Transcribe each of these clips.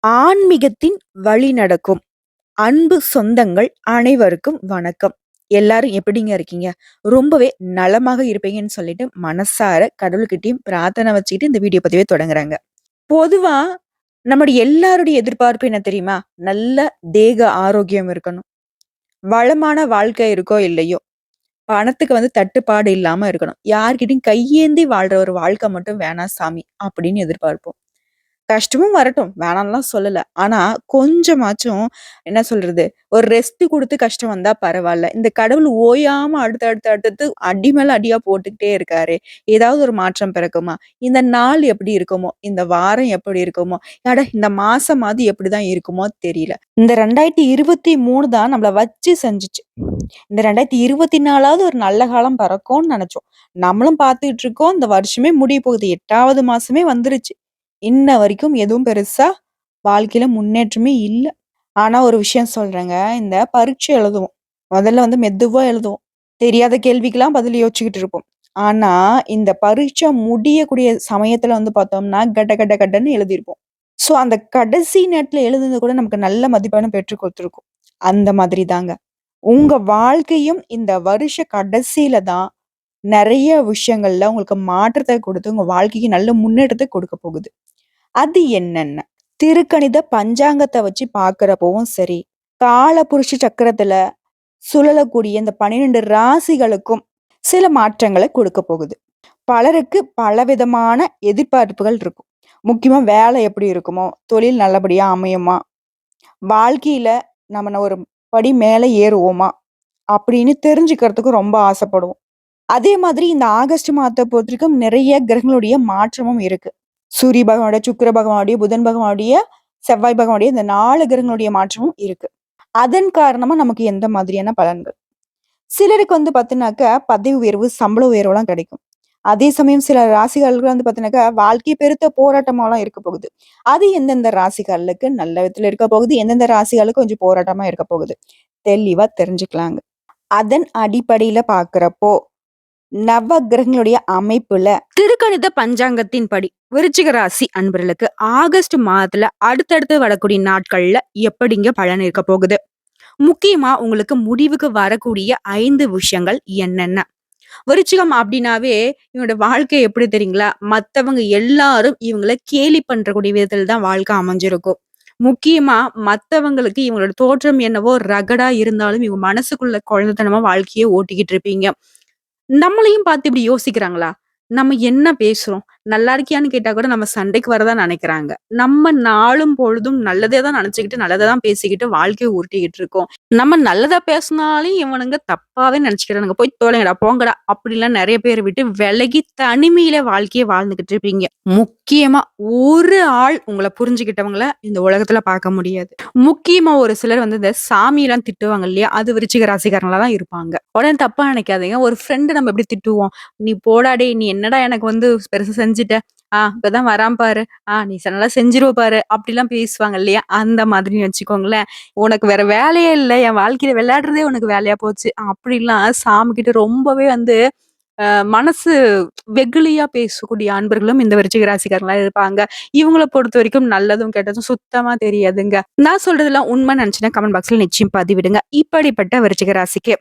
ஆன்மீகத்தின் வழி நடக்கும் அன்பு சொந்தங்கள் அனைவருக்கும் வணக்கம். எல்லாரும் எப்படிங்க இருக்கீங்க? ரொம்பவே நலமாக இருப்பீங்கன்னு சொல்லிட்டு மனசார கடவுள்கிட்டயும் பிரார்த்தனை வச்சுக்கிட்டு இந்த வீடியோ பதிவே தொடங்குறாங்க. பொதுவா நம்முடைய எல்லாருடைய எதிர்பார்ப்பு என்ன தெரியுமா? நல்ல தேக ஆரோக்கியம் இருக்கணும். வளமான வாழ்க்கை இருக்கோ இல்லையோ, பணத்துக்கு தட்டுப்பாடு இல்லாம இருக்கணும். யார்கிட்டயும் கையேந்தி வாழ்ற ஒரு வாழ்க்கை மட்டும் வேணாம் சாமி அப்படின்னு எதிர்பார்ப்போம். கஷ்டமும் வரட்டும். வேணான்லாம் சொல்லல. ஆனா, கொஞ்சமாச்சும் என்ன சொல்றது? ஒரு ரெஸ்ட் குடுத்து கஷ்டம் வந்தா பரவால்ல. இந்த கடவுள் ஓயாம அடுத்து, அடுத்து, அடுத்தடுத்து அடி மேல அடியா போட்டுக்கிட்டே இருக்காரே! ஏதாவது ஒரு மாற்றம் பிறக்குமா? இந்த நாள் எப்படி இருக்குமோ? இந்த வாரம் எப்படி இருக்குமோ? அட இந்த மாசமாவது எப்படிதான் இருக்குமோ தெரியல. இந்த 2023 தான் நம்மள வச்சு செஞ்சுச்சு. இந்த 2024வது ஒரு நல்ல காலம் பிறக்கும்னு நெனச்சோம். நம்மளும் பார்த்துட்டு இருக்கோம். இந்த வருஷமே முடிய போகுது. 8வது மாசமே வந்துருச்சு. இன்ன வரைக்கும் எதுவும் பெருசா வாழ்க்கையில முன்னேற்றமே இல்ல. ஆனா ஒரு விஷயம் சொல்றேங்க. இந்த பரீட்சை எழுதுவோம். முதல்ல மெதுவா எழுதுவோம். தெரியாத கேள்விக்கெல்லாம் பதில் யோசிச்சுக்கிட்டு இருப்போம். ஆனா, இந்த பரீட்சை முடியக்கூடிய சமயத்துல பார்த்தோம்னா, கட கட கடன்னு எழுதியிருப்போம். ஸோ, அந்த கடைசி நேரத்துல எழுதுனது கூட நமக்கு நல்ல மதிப்பெண்ண பெற்றுக் குடுத்துருக்கும். அந்த மாதிரி தாங்க. உங்க வாழ்க்கையும் இந்த வருஷ கடைசியில தான் நெறைய விஷயங்கள்ல உங்களுக்கு மாற்றத்த குடுத்து, உங்க வாழ்க்கைக்கு நல்ல முன்னேற்றத்த கொடுக்க போகுது. அது என்னென்ன? திருக்கணித பஞ்சாங்கத்த வச்சு பார்க்கிறப்பவும் சரி, காலபுருஷ சக்கரத்துல சுழலக்கூடிய இந்த 12 ராசிகளுக்கும் சில மாற்றங்கள கொடுக்க போகுது. பலருக்கு பலவிதமான எதிர்பார்ப்புகள் இருக்கும். முக்கியமா வேலை எப்படி இருக்குமோ, தொழில் நல்லபடியா அமையுமா, வாழ்க்கையில நம்ம ஒரு படி மேல ஏறுவோமா, அப்படின்னு தெரிஞ்சுக்கிறதுக்கு ரொம்ப ஆசைப்படுவோம். அதே மாதிரி இந்த ஆகஸ்ட் மாதத்த பொறுத்தவரைக்கும் நிறைய கிரகங்களுடைய மாற்றமும் இருக்கு. சூரிய பகவானுடைய, சுக்கிர பகவானுடைய, புதன் பகவானுடைய, செவ்வாய் பகவானுடைய இந்த 4 கிரகங்களுடைய மாற்றமும் இருக்கு. அதன் காரணமா நமக்கு எந்த மாதிரியான பலன்கள்? சிலருக்கு பார்த்தீங்கன்னாக்க பதவி உயர்வு, சம்பள உயர்வுலாம் கிடைக்கும். அதே சமயம் சில ராசிகளுக்கு பார்த்தீங்கன்னாக்கா, வாழ்க்கை பெருத்த போராட்டமாலாம் இருக்க போகுது. அது எந்தெந்த ராசிகளுக்கு நல்ல விதத்துல இருக்க போகுது, எந்தெந்த ராசிகளுக்கு கொஞ்சம் போராட்டமா இருக்க போகுது. தெளிவா தெரிஞ்சுக்கலாங்க. அதன் அடிப்படையில பார்க்கிறப்போ நவ கிரகங்களுடைய அமைப்புல திருக்கணித பஞ்சாங்கத்தின் படி விருச்சிக ராசி அன்பர்களுக்கு ஆகஸ்ட் மாதத்துல அடுத்தடுத்து வரக்கூடிய நாட்கள்ல எப்படிங்க பலன் இருக்க போகுது? முக்கியமா உங்களுக்கு முடிவுக்கு வரக்கூடிய 5 விஷயங்கள் என்னென்ன? விருச்சிகம் அப்படின்னாவே இவனோட வாழ்க்கை எப்படி தெரியுங்களா? மத்தவங்க எல்லாரும் இவங்கள கேலி பண்றக்கூடிய விதத்துல தான் வாழ்க்கை அமைஞ்சிருக்கும். முக்கியமா மத்தவங்களுக்கு இவங்களோட தோற்றம் என்னவோ ரகடா இருந்தாலும் இவங்க மனசுக்குள்ள குழந்தைத்தனமா வாழ்க்கைய ஓட்டிக்கிட்டு இருப்பீங்க. நம்மளையும் பார்த்து இப்படி யோசிக்கிறாங்களா? நம்ம என்ன பேசுறோம்? நல்லா இருக்கியான்னு கேட்டா கூட நம்ம சண்டைக்கு வரதா நெனைக்கிறாங்க. நம்ம நாளும் பொழுதும் நல்லதே தான் நெனச்சுக்கிட்டு, நல்லத தான் பேசிக்கிட்டு வாழ்க்கைய உருட்டிக்கிட்டு இருக்கோம். நம்ம நல்லதா பேசுனாலும் இவனுங்க தப்பாவே நெனச்சுக்கிறானுங்க. "போய் தொலைங்கடா, போங்கடா" அப்படிலாம் நெறைய பேர விட்டு விலகி தனிமையில வாழ்க்கைய வாழ்ந்துகிட்டு இருப்பீங்க. முக்கியமா ஒரு ஆள் உங்கள புரிஞ்சுகிட்டவங்கள இந்த உலகத்துல பார்க்க முடியாது. முக்கியமா ஒரு சிலர் இந்த சாமிலாம் திட்டுவாங்க இல்லையா? அது விருச்சிக ராசிக்காரங்களா தான் இருப்பாங்க. உடனே தப்பா நினைக்காதீங்க. ஒரு ஃப்ரெண்ட் நம்ம எப்படி திட்டுவோம்? "நீ போடா டேய்! நீ என்னடா எனக்கு பெருசா செஞ்சுட்ட? இப்பதான் வரான் பாரு. நீ நல்லா செஞ்சுருவ பாரு." அப்படிலாம் பேசுவாங்க இல்லையா? அந்த மாதிரின்னு வச்சுக்கோங்களேன். "உனக்கு வேற வேலையே இல்ல. என் வாழ்க்கையில விளையாடுறதே உனக்கு வேலையா போச்சு." அப்படிலாம் சாமிகிட்ட ரொம்பவே மனசு வெகுளியா பேசக்கூடிய அன்பர்களும் இந்த விருச்சிக ராசிக்காரங்களா இருப்பாங்க. இவங்கள பொறுத்தவரைக்கும் நல்லதும், கெட்டதும் சுத்தமா தெரியாதுங்க. நான் சொல்றதெல்லாம் உண்மைன்னு நினைச்சீங்கன்னா கமெண்ட் பாக்ஸ்ல நிச்சயம் பதிவிடுங்க. இப்படிப்பட்ட விருச்சிக ராசிக்கு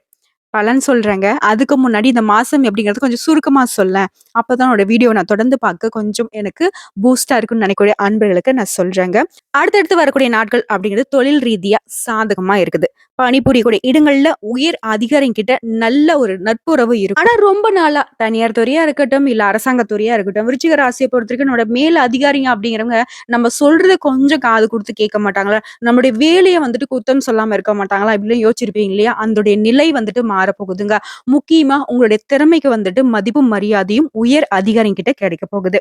பலன் சொல்றேங்க. அதுக்கு முன்னாடி இந்த மாசம் எப்படிங்கிறது கொஞ்சம் சுருக்கமா சொல்லேன். அப்பதான் என்னோட வீடியோ நான் தொடர்ந்து பார்க்க கொஞ்சம் எனக்கு பூஸ்ட்டா இருக்குன்னு நினைக்கக்கூடிய அன்பர்களுக்கு நான் சொல்றேங்க. அடுத்தடுத்து வரக்கூடிய நாட்கள் அப்படிங்கிறது தொழில் ரீதியா சாதகமா இருக்குது. பணிபுரியக்கூடிய இடங்கள்ல உயர் அதிகாரிகிட்ட நல்ல ஒரு நட்புறவு இருக்கும். ஆனா ரொம்ப நாளா தனியார் துறையா இருக்கட்டும், இல்ல அரசாங்க துறையா இருக்கட்டும், விருச்சிக ராசியை பொறுத்தவரைக்கும் என்னோட மேல் அதிகாரிங்க அப்படிங்கிறவங்க நம்ம சொல்றத கொஞ்சம் காது குடுத்து கேட்க மாட்டாங்களா? நம்முடைய வேலைய குத்தம் சொல்லாம இருக்க மாட்டாங்களா? இப்படிலாம் யோசிச்சிருப்பீங்க இல்லையா? அதோடைய நிலை மாறப்போகுதுங்க. முக்கியமா உங்களுடைய திறமைக்கு மதிப்பும், மரியாதையும் உயர் அதிகாரிகிட்ட கிடைக்க போகுது.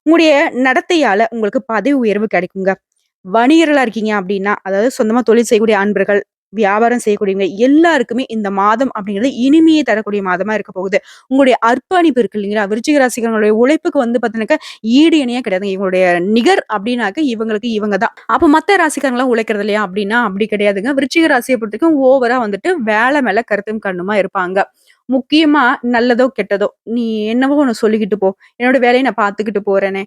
உங்களுடைய நடத்தையால உங்களுக்கு பதவி உயர்வு கிடைக்குங்க. வணிகர்களா இருக்கீங்க அப்படின்னா, அதாவது சொந்தமா தொழில் செய்யக்கூடிய அன்பர்கள், வியாபாரம் செய்யக்கூடியவங்க எல்லாருக்குமே இந்த மாதம் அப்படிங்கிறது இனிமையை தரக்கூடிய மாதமா இருக்க போகுது. உங்களுடைய அர்ப்பணிப்பு இருக்கு இல்லைங்களா? விருச்சிக ராசிக்காரங்களுடைய உழைப்புக்கு பார்த்தீங்கன்னாக்கா, ஈடு இணையே கிடையாதுங்க. இவங்களுடைய நிகர் அப்படின்னாக்க இவங்களுக்கு இவங்க தான். அப்ப மத்த ராசிக்காரங்கலாம் உழைக்கிறது இல்லையா? அப்படின்னா அப்படி கிடையாதுங்க. விருச்சிக ராசிய பொறுத்தவரைக்கும் ஓவரா வேலை மேல கருத்தும் கண்ணுமா இருப்பாங்க. முக்கியமா நல்லதோ, கெட்டதோ, "நீ என்னவோ ஒண்ணு சொல்லிக்கிட்டு போ. என்னோட வேலைய நான் பார்த்துக்கிட்டு போறேனே."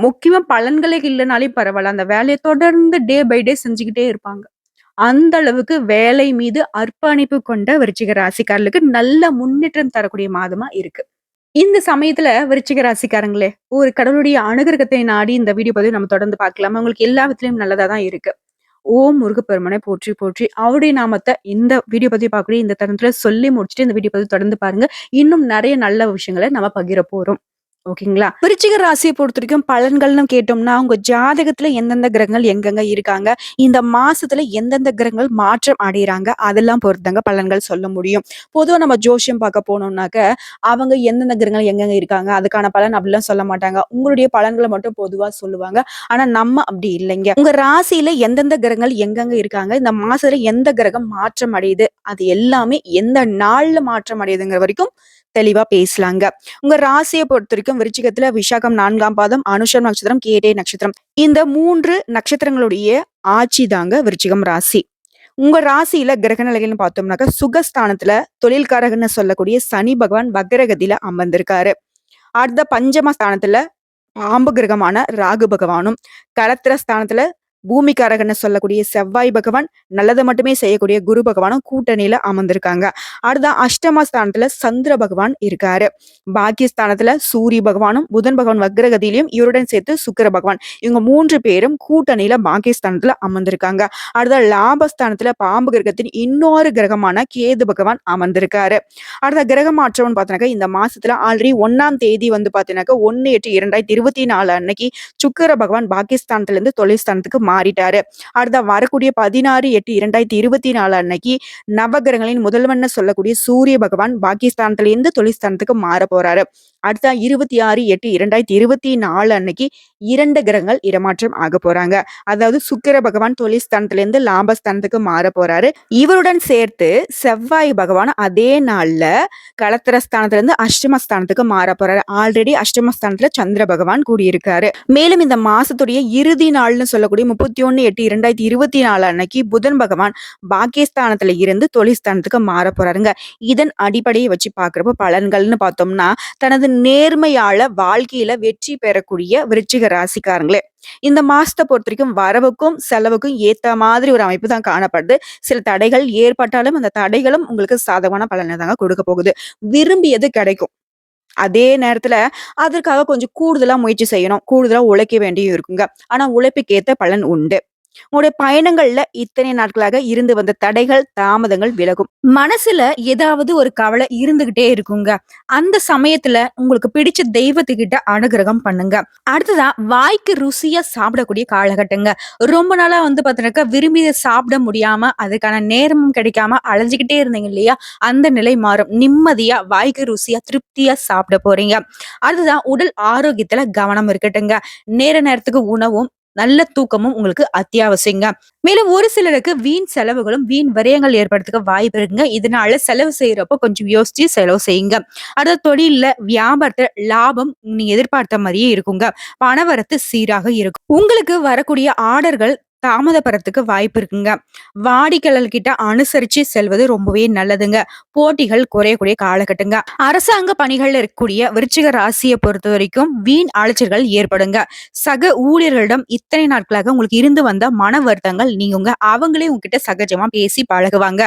முக்கியமா பலன்களே இல்லனாலே பரவால்ல. அந்த வேலைய தொடர்ந்து டே பை டே செஞ்சுக்கிட்டே இருப்பாங்க. அந்த அளவுக்கு வேலை மீது அர்ப்பணிப்பு கொண்ட விருச்சிக ராசிக்காரர்களுக்கு நல்ல முன்னேற்றம் தரக்கூடிய மாதமா இருக்கு. இந்த சமயத்துல விருச்சிக ராசிக்காரங்களே, ஒரு கடவுளுடைய அனுகிரகத்தை நாடி இந்த வீடியோ பதிவு நம்ம தொடர்ந்து பார்க்கலாமா? உங்களுக்கு எல்லா விதத்திலயும் நல்லதா தான் இருக்கு. ஓம் முருகப்பெருமானை போற்றி போற்றி அவருடைய நாமத்த இந்த வீடியோ பதிவு பார்க்கக்கூடிய இந்த தருணத்துல சொல்லி முடிச்சுட்டு இந்த வீடியோ பதிவு தொடர்ந்து பாருங்க. இன்னும் நெறைய நல்ல விஷயங்கள நம்ம பகிர போறோம். ஓகேங்களா? விருச்சிக ராசிய பொறுத்தவரைக்கும் பலன்கள்னு கேட்டோம்னா, உங்க ஜாதகத்துல எந்தெந்த கிரகங்கள் எங்கெங்க இருக்காங்க, இந்த மாசத்துல எந்தெந்த கிரகங்கள் மாற்றம் அடையறாங்க, அதெல்லாம் பொறுத்துதாங்க பலன்கள் சொல்ல முடியும். பொதுவா நம்ம ஜோசியம் பார்க்க போனோம்னாக்க, அவங்க எந்தெந்த கிரகங்கள் எங்கெங்க இருக்காங்க, அதுக்கான பலன் அப்படிலாம் சொல்ல மாட்டாங்க. உங்களுடைய பலன்கள மட்டும் பொதுவா சொல்லுவாங்க. ஆனா நம்ம அப்படி இல்லைங்க. உங்க ராசியில எந்தெந்த கிரகங்கள் எங்கெங்க இருக்காங்க, இந்த மாசத்துல எந்த கிரகம் மாற்றம் அடையுது, அது எல்லாமே எந்த நாள்ல மாற்றம் அடையுதுங்கிற வரைக்கும் தெளிவா பேசலாங்க. உங்க ராசிய பொறுத்தவரைக்கும் விருச்சிகத்துல விசாகம் 4ஆம் பாதம், அனுஷம் நட்சத்திரம், கேட்டை நட்சத்திரம். இந்த 3 நட்சத்திரங்களுடைய ஆட்சி தாங்க விருச்சிகம் ராசி. உங்க ராசியில கிரக நிலைகள்னு பார்த்தோம்னாக்க, சுகஸ்தானத்துல தொழில்காரகன்னு சொல்லக்கூடிய சனி பகவான் வக்ரகதியில அமர்ந்திருக்காரு. அடுத்த பஞ்சம ஸ்தானத்துல பாம்பு கிரகமான ராகு பகவானும், களத்திர ஸ்தானத்துல பூமிக்காரகன்னு சொல்லக்கூடிய செவ்வாய் பகவான், நல்லது மட்டுமே செய்யக்கூடிய குரு பகவானும் கூட்டணியில அமர்ந்திருக்காங்க. அடுத்த அஷ்டம ஸ்தானத்துல சந்திர பகவான் இருக்காரு. பாக்கியஸ்தானத்துல சூரிய பகவானும், புதன் பகவான் வக்ரகதியிலையும் இவருடன் சேர்த்து சுக்கிர பகவான். இவங்க 3 பேரும் கூட்டணியில பாக்கியஸ்தானத்துல அமர்ந்திருக்காங்க. அடுத்த லாபஸ்தானத்துல பாம்பு கிரகத்தின் இன்னொரு கிரகமான கேது பகவான் அமர்ந்திருக்காரு. அடுத்த கிரக மாற்றம்னு பார்த்தோன்னாக்கா, இந்த மாசத்துல ஆல்ரெடி 1ஆம் தேதி வந்து பார்த்தீங்கன்னாக்கா 1/8/2024 அன்னைக்கு சுக்கிர பகவான் பாகிஸ்தானத்துல இருந்து தொழில்ஸ்தானத்துக்கு மாறிட்டாரு. அடுத்த வரக்கூடிய 16/8/2024 அன்னைக்கு நவகிரகங்களின் முதல்வன்னு சொல்லக்கூடிய சூரிய பகவான் பாகிஸ்தானத்துல இருந்து தொழில்ஸ்தானத்துக்கு மாற போறாரு. அடுத்த 26/8/2024 அன்னைக்கு 2 கிரகங்கள் இடமாற்றம் ஆக போறாங்க. அதாவது சுக்கிர பகவான் தொழில்ஸ்தானத்துல இருந்து லாபஸ்தானத்துக்கு மாற போறாரு. இவருடன் சேர்த்து செவ்வாய் பகவான் அதே நாள்ல களத்திரஸ்தானத்துல இருந்து அஷ்டமஸ்தானத்துக்கு மாற போறாரு. ஆல்ரெடி அஷ்டமஸ்தானத்துல சந்திர பகவான் கூடியிருக்காரு. மேலும் இந்த மாசத்துடைய இறுதி நாள்னு சொல்லக்கூடிய 31/8/2024 அன்னைக்கு புதன் பகவான் பாக்கியஸ்தானத்துல இருந்து தொழில்ஸ்தானத்துக்கு மாற போறாருங்க. இதன் அடிப்படையை வச்சு பாக்குறப்ப பலன்கள்னு பார்த்தோம்னா, தனது நேர்மையால வாழ்க்கையில வெற்றி பெறக்கூடிய விருச்சிக ராசிக்காரங்களே, இந்த மாசத்தை பொறுத்த வரைக்கும் வரவுக்கும் செலவுக்கும் ஏத்த மாதிரி ஒரு அமைப்பு தான் காணப்படுது. சில தடைகள் ஏற்பட்டாலும் அந்த தடைகளும் உங்களுக்கு சாதகமான பலனை தாங்க கொடுக்க போகுது. விரும்பியது கிடைக்கும். அதே நேரத்துல அதற்காக கொஞ்சம் கூடுதலா முயற்சி செய்யணும். கூடுதலா உழைக்க வேண்டியும் இருக்குங்க. ஆனா உழைப்புக்கு ஏத்த பலன் உண்டு. உங்களுடைய பயணங்கள்ல இத்தனை நாட்களாக இருந்து வந்த தடைகள், தாமதங்கள் விலகும். மனசுல ஏதாவது ஒரு கவலை இருந்துகிட்டே இருக்குங்க. அந்த சமயத்துல உங்களுக்கு பிடிச்ச தெய்வத்துக்கிட்ட அனுகிரகம் பண்ணுங்க. அடுத்ததா வாய்க்கு ருசியா சாப்பிடக்கூடிய காலகட்டங்க. ரொம்ப நாளா வந்து பாத்தீங்கன்னாக்கா விரும்பியதை சாப்பிட முடியாம, அதுக்கான நேரமும் கிடைக்காம அலைஞ்சுக்கிட்டே இருந்தீங்க இல்லையா? அந்த நிலை மாறும். நிம்மதியா வாய்க்கு ருசியா திருப்தியா சாப்பிட போறீங்க. அடுத்ததான் உடல் ஆரோக்கியத்துல கவனம் இருக்கட்டுங்க. நேரத்துக்கு உணவும் நல்ல தூக்கமும் உங்களுக்கு அத்தியாவசியங்க. மேலும் ஒரு சிலருக்கு வீண் செலவுகளும் வீண் விரயங்கள் ஏற்படுறதுக்கு வாய்ப்பு இருக்குங்க. இதனால செலவு செய்யறப்போ கொஞ்சம் யோசிச்சு செலவு செய்யுங்க. அடுத்த தொழில்ல வியாபாரத்துல லாபம் நீங்க எதிர்பார்த்த மாதிரியே இருக்குங்க. பணவரத்து சீராக இருக்கும். உங்களுக்கு வரக்கூடிய ஆர்டர்கள் தாமதப்படுறதுக்கு வாய்ப்பு இருக்குங்க. வாடிக்கையாளர்கிட்ட அனுசரிச்சு செல்வது ரொம்பவே நல்லதுங்க. போட்டிகள் குறையக்கூடிய காலகட்டங்க. அரசாங்க பணிகள்ல இருக்கக்கூடிய விருச்சிக ராசியை பொறுத்த வரைக்கும் வீண் அலைச்சல்கள் ஏற்படுங்க. சக ஊழியர்களிடம் இத்தனை நாட்களாக உங்களுக்கு இருந்து வந்த மன வருத்தங்கள் நீங்குங்க. அவங்களே உங்ககிட்ட சகஜமா பேசி பழகுவாங்க.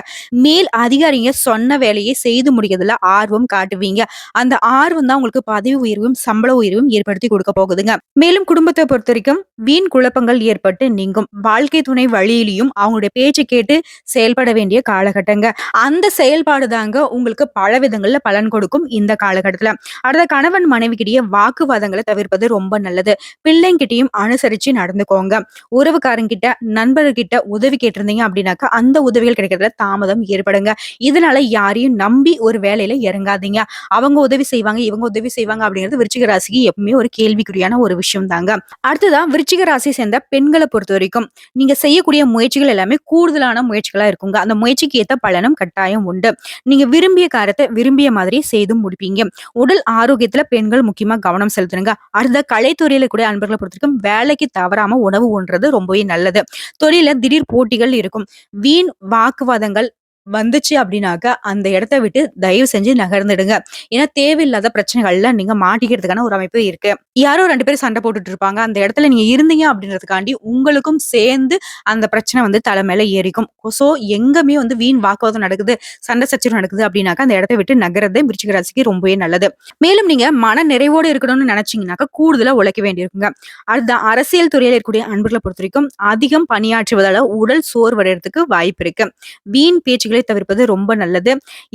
மேல் அதிகாரிங்க சொன்ன வேலையை செய்து முடிக்கிறதுல ஆர்வம் காட்டுவீங்க. அந்த ஆர்வம் தான் உங்களுக்கு பதவி உயர்வும் சம்பள உயர்வும் ஏற்படுத்தி கொடுக்க போகுதுங்க. மேலும் குடும்பத்தை பொறுத்த வரைக்கும் வீண் குழப்பங்கள் ஏற்பட்டு நீங்கும். வாழ்க்கை துணை வழியிலையும் அவங்களுடைய பேச்சை கேட்டு செயல்பட வேண்டிய காலகட்டங்க. அந்த செயல்பாடு தாங்க உங்களுக்கு பல விதங்கள்ல பலன் கொடுக்கும் இந்த காலகட்டத்துல. அடுத்த கணவன் மனைவிக்கிடையே வாக்குவாதங்களை தவிர்ப்பது ரொம்ப நல்லது. பிள்ளைங்கிட்டையும் அனுசரிச்சு நடந்துக்கோங்க. உறவுக்காரங்கிட்ட நண்பர்கிட்ட உதவி கேட்டிருந்தீங்க அப்படின்னாக்கா அந்த உதவிகள் கிடைக்கிறதுல தாமதம் ஏற்படுங்க. இதனால யாரையும் நம்பி ஒரு வேலையில இறங்காதீங்க. அவங்க உதவி செய்வாங்க இவங்க உதவி செய்வாங்க அப்படிங்கிறது விருச்சிக ராசிக்கு எப்பவுமே ஒரு கேள்விக்குறியான ஒரு விஷயம் தாங்க. அடுத்ததான் விருச்சிக ராசியை சேர்ந்த பெண்களை பொறுத்த வரைக்கும் நீங்க செய்யக்கூடிய முயற்சிகள் எல்லாமே கூடுதலான முயற்சிகளா இருக்குங்க. அந்த முயற்சிக்கு ஏத்த பலனும் கட்டாயம் உண்டு. நீங்க விரும்பிய காரியத்தை விரும்பிய மாதிரி செய்து முடிப்பீங்க. உடல் ஆரோக்கியத்துல பெண்கள் முக்கியமா கவனம் செலுத்துங்க. அடுத்த கலைத்துறையில கூட அன்பர்களை பொறுத்திருக்கும் வேலைக்கு தவறாம உணவு உண்றது ரொம்பவே நல்லது. தொழில திடீர் போட்டிகள் இருக்கும். வீண் வாக்குவாதங்கள் வந்துச்சு அப்படின்னாக்க, அந்த இடத்த விட்டு தயவு செஞ்சு நகர்ந்துடுங்க. ஏன்னா தேவையில்லாத பிரச்சனைகள்ல நீங்க மாட்டிக்கிறதுக்கான ஒரு அமைப்பு இருக்கு. யாரோ 2 பேரும் சண்டை போட்டுட்டு இருப்பாங்க. அந்த இடத்துல நீங்க இருந்தீங்க அப்படின்றதுக்காண்டி உங்களுக்கும் சேர்ந்து அந்த பிரச்சனை வந்து தல மேல ஏறிக்கும். ஸோ எங்கேயுமே வந்து வீண் வாக்குவாதம் நடக்குது, சண்டை சச்சரவு நடக்குது அப்படின்னாக்கா, அந்த இடத்த விட்டு நகர்றதே விருச்சிக ராசிக்கு ரொம்பவே நல்லது. மேலும் நீங்க மன நிறைவோடு இருக்கணும்னு நினைச்சீங்கன்னாக்கா, கூடுதலா உழைக்க வேண்டியிருக்குங்க. அதுதான் அரசியல் துறையில இருக்கக்கூடிய அன்பர்களை பொறுத்தவரைக்கும், அதிகம் பணியாற்றுவதால உடல் சோர்வடைறதுக்கு வாய்ப்பு இருக்கு. வீண் பேச்சுக்களை தவிர்ப்பது ரொம்ப நல்லது.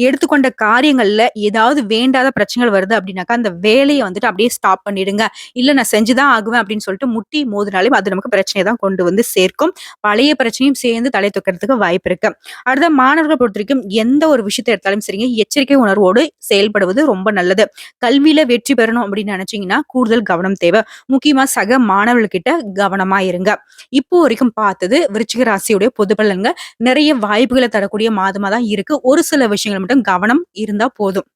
எடுத்துக்கொண்ட காரியங்கள்ல ஏதாவது வேண்டாத பிரச்சனைகள் வருது அப்படின்னாக்கா, அந்த வேலைய வந்துட்டு அப்படியே ஸ்டாப் பண்ணிடுங்க. இல்ல நான் செஞ்சு தான் ஆகுவேன் அப்படின்னு சொல்லிட்டு முட்டி மோதினாலும் அது நமக்கு பிரச்சனைய தான் கொண்டு வந்து சேர்க்கும். பழைய பிரச்சனையும் சேர்ந்து தலை தூக்கிறதுக்கு வாய்ப்பு இருக்கு. அடுத்த மாணவர்களை பொறுத்தவரைக்கும் எந்த ஒரு விஷயத்த எடுத்தாலும் சரிங்க, எச்சரிக்கை உணர்வோடு செயல்படுவது ரொம்ப நல்லது. கல்வியில வெற்றி பெறணும் அப்படின்னு நினைச்சீங்கன்னா, கூடுதல் கவனம் தேவை. முக்கியமா சக மாணவர்கள்கிட்ட கவனமா இருங்க. இப்போ வரைக்கும் பார்த்தது விருச்சிக ராசியுடைய பொது பலன்கள். நிறைய வாய்ப்புகளை தரக்கூடிய மாதமா தான் இருக்கு. ஒரு சில விஷயங்கள் மட்டும் கவனம் இருந்தா போதும்.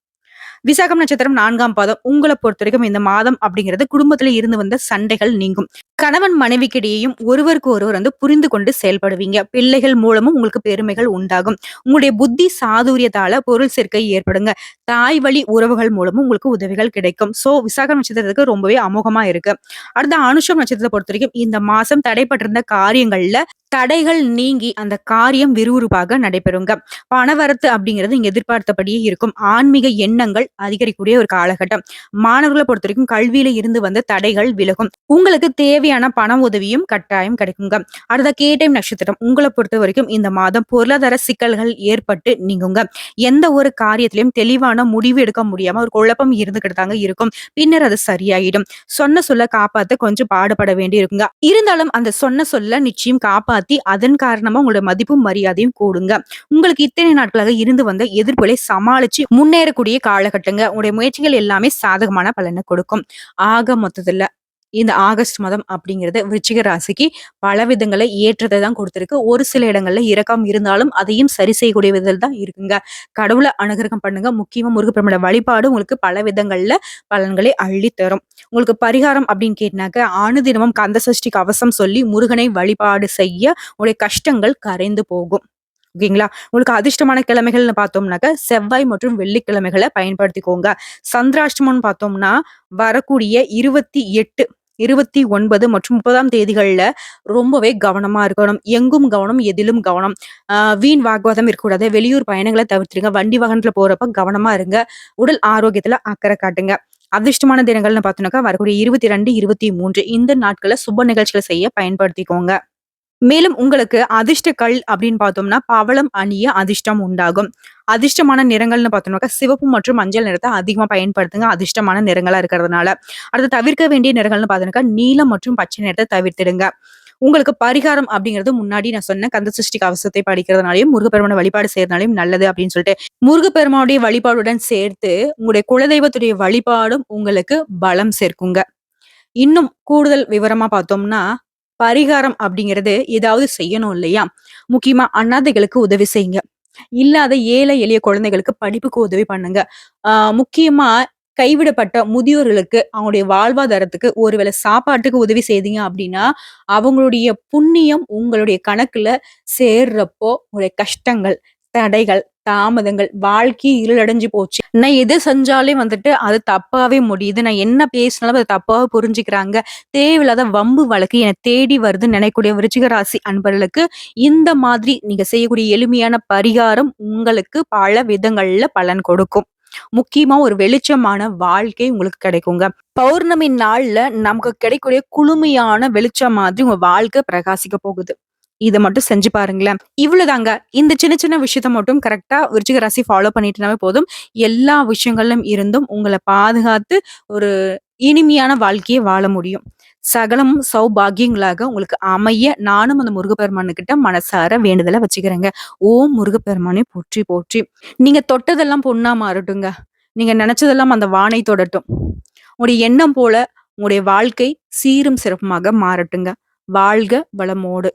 விசாகம் நட்சத்திரம் 4ஆம் பாதம். உங்கள பொறுத்தவரைக்கும் இந்த மாதம் அப்படிங்கிறது குடும்பத்தில இருந்து வந்த சண்டைகள் நீங்கும். கணவன் மனைவிக்கிடையேயும் ஒருவருக்கு ஒருவர் வந்து புரிந்து கொண்டு செயல்படுவீங்க. பிள்ளைகள் மூலமும் உங்களுக்கு பெருமைகள் உண்டாகும். உங்களுடைய புத்தி சாதுரியத்தால பொருள் சேர்க்கை ஏற்படுங்க. தாய் வழி உறவுகள் மூலமும் உங்களுக்கு உதவிகள் கிடைக்கும். சோ விசாகம் நட்சத்திரத்துக்கு ரொம்பவே அமோகமா இருக்கு. அடுத்த அனுஷம் நட்சத்திரத்தை பொறுத்தவரைக்கும் இந்த மாசம் தடைப்பட்டிருந்த காரியங்கள்ல தடைகள் நீங்கி அந்த காரியம் விறுவிறுப்பாக நடைபெறுங்க. பணவரத்து அப்படிங்கிறது நீங்க எதிர்பார்த்தபடியே இருக்கும். ஆன்மீக எண்ணங்கள் அதிகரிக்கக்கூடிய ஒரு காலகட்டம். மாணவர்களை பொறுத்தவரைக்கும் கல்வியில இருந்து வந்த தடைகள் விலகும். உங்களுக்கு தேவையான பண உதவியும் கட்டாயம் கிடைக்குங்க. அடுத்த கேட்டை நட்சத்திரம். உங்களை பொறுத்த வரைக்கும் இந்த மாதம் பொருளாதார சிக்கல்கள் ஏற்பட்டு நீங்குங்க. எந்த ஒரு காரியத்திலையும் தெளிவான முடிவு எடுக்க முடியாம ஒரு குழப்பம் இருந்துகிட்டு தாங்க இருக்கும். பின்னர் அது சரியாயிடும். சொன்ன சொல்ல காப்பாத்த கொஞ்சம் பாடுபட வேண்டி இருக்குங்க. இருந்தாலும் அந்த சொன்ன சொல்ல நிச்சயம் காப்பாத்தி அதன் காரணமா உங்களோட மதிப்பும் மரியாதையும் கூடுங்க. உங்களுக்கு இத்தனை நாட்களாக இருந்து வந்த எதிர்ப்புகளை சமாளிச்சு முன்னேறக்கூடிய காலகட்டங்க. உங்களுடைய முயற்சிகள் எல்லாமே சாதகமான பலனை கொடுக்கும். ஆக மொத்தத்துல இந்த ஆகஸ்ட் மாதம் அப்படிங்கிறது விருச்சிக ராசிக்கு பல விதங்களை ஏற்றத்தை தான் கொடுத்திருக்கு. ஒரு சில இடங்கள்ல இரக்கம் இருந்தாலும் அதையும் சரி செய்யக்கூடிய விதத்தில் தான் இருக்குங்க. கடவுளை அனுகிரகம் பண்ணுங்க. முக்கியமா முருகப்பெருமானோட வழிபாடு உங்களுக்கு பல விதங்கள்ல பலன்களை அள்ளி தரும். உங்களுக்கு பரிகாரம் அப்படின்னு கேட்டினாக்க, அனுதினமும் கந்த சஷ்டி கவசம் சொல்லி முருகனை வழிபாடு செய்ய உங்களுடைய கஷ்டங்கள் கரைந்து போகும். ஓகேங்களா? உங்களுக்கு அதிர்ஷ்டமான கிழமைகள்னு பார்த்தோம்னாக்க, செவ்வாய் மற்றும் வெள்ளிக்கிழமைகளை பயன்படுத்திக்கோங்க. சந்திராஷ்டமம்னு பார்த்தோம்னா, வரக்கூடிய 28, 29 மற்றும் 30ஆம் தேதிகள்ல ரொம்பவே கவனமா இருக்கணும். எங்கும் கவனம், எதிலும் கவனம். வீண் வாக்குவாதம் இருக்கக்கூடாது. வெளியூர் பயணங்களை தவிர்த்துருங்க. வண்டி வாகனத்துல போறப்ப கவனமா இருங்க. உடல் ஆரோக்கியத்துல அக்கறை காட்டுங்க. அதிர்ஷ்டமான தினங்கள்னு பார்த்தோம்னாக்கா, வரக்கூடிய 22, 23 இந்த நாட்கள சுப நிகழ்ச்சிகளை செய்ய பயன்படுத்திக்கோங்க. மேலும் உங்களுக்கு அதிர்ஷ்ட கல் அப்படின்னு பார்த்தோம்னா, பவளம் அணிய அதிர்ஷ்டம் உண்டாகும். அதிர்ஷ்டமான நிறங்கள்னு பார்த்தோம்னாக்கா, சிவப்பு மற்றும் மஞ்சள் நிறத்த அதிகமா பயன்படுத்துங்க. அதிர்ஷ்டமான நிறங்களா இருக்கிறதுனால. அடுத்து தவிர்க்க வேண்டிய நிறங்கள்னு பார்த்தோம்னாக்கா, நீலம் மற்றும் பச்சை நிறத்த தவிர்த்திடுங்க. உங்களுக்கு பரிகாரம் அப்படிங்கிறது முன்னாடி நான் சொன்ன கந்த சஷ்டி கவசத்தை படிக்கிறதுனாலயும், முருகப்பெருமான வழிபாடு செய்யறதுனாலயும் நல்லது அப்படின்னு சொல்லிட்டு, முருகப்பெருமானுடைய வழிபாடுடன் சேர்த்து உங்களுடைய குலதெய்வத்துடைய வழிபாடும் உங்களுக்கு பலம் சேர்க்குங்க. இன்னும் கூடுதல் விவரமா பார்த்தோம்னா, பரிகாரம் அப்படிங்கிறது ஏதாவது செய்யணும் இல்லையா? முக்கியமா அனாதைகளுக்கு உதவி செய்யுங்க. இல்லாத ஏழை எளிய குழந்தைகளுக்கு படிப்புக்கு உதவி பண்ணுங்க. முக்கியமா கைவிடப்பட்ட முதியோர்களுக்கு அவங்களுடைய வாழ்வாதாரத்துக்கு ஒருவேளை சாப்பாட்டுக்கு உதவி செய்தீங்க அப்படின்னா, அவங்களுடைய புண்ணியம் உங்களுடைய கணக்குல சேர்றப்போ உங்களுடைய கஷ்டங்கள், தடைகள், தாமதங்கள், வாழ்க்கை இருளடைஞ்சு போச்சு. நான் எது செஞ்சாலே வந்துட்டு அது தப்பாவே முடியுது. நான் என்ன பேசினாலும் அத தப்பாவே புரிஞ்சுக்கிறாங்க. தேவையில்லாத வம்பு வழக்கு என்னை தேடி வருதுன்னு நினைக்கக்கூடிய விருச்சிக ராசி அன்பர்களுக்கு, இந்த மாதிரி நீங்க செய்யக்கூடிய எளிமையான பரிகாரம் உங்களுக்கு பல விதங்கள்ல பலன் கொடுக்கும். முக்கியமா ஒரு வெளிச்சமான வாழ்க்கை உங்களுக்கு கிடைக்குங்க. பௌர்ணமி நாள்ல நமக்கு கிடைக்கக்கூடிய குளுமையான வெளிச்சம் மாதிரி உங்க வாழ்க்கை பிரகாசிக்க போகுது. இத மட்டும் செஞ்சு பாருங்களேன். இவ்வளவுதாங்க. இந்த சின்ன சின்ன விஷயத்த மட்டும் கரெக்ட்டா விருச்சிக ராசி ஃபாலோ பண்ணிட்டுனாவே போதும். எல்லா விஷயங்களிலும் இருந்தும் உங்கள பாதுகாத்து ஒரு இனிமையான வாழ்க்கைய வாழ முடியும். சகலமும் சௌபாக்கியங்களாக உங்களுக்கு அமைய நானும் அந்த முருகப்பெருமானுகிட்ட மனசார வேண்டுதல வச்சுக்கிறேங்க. ஓம் முருகப்பெருமானே போற்றி போற்றி. நீங்க தொட்டதெல்லாம் பொன்னா மாறட்டுங்க. நீங்க நெனச்சதெல்லாம் அந்த வானை தொடட்டும். உங்களுடைய எண்ணம் போல உங்களுடைய வாழ்க்கை சீரும் சிறப்புமாக மாறட்டுங்க. வாழ்க வளமோடு.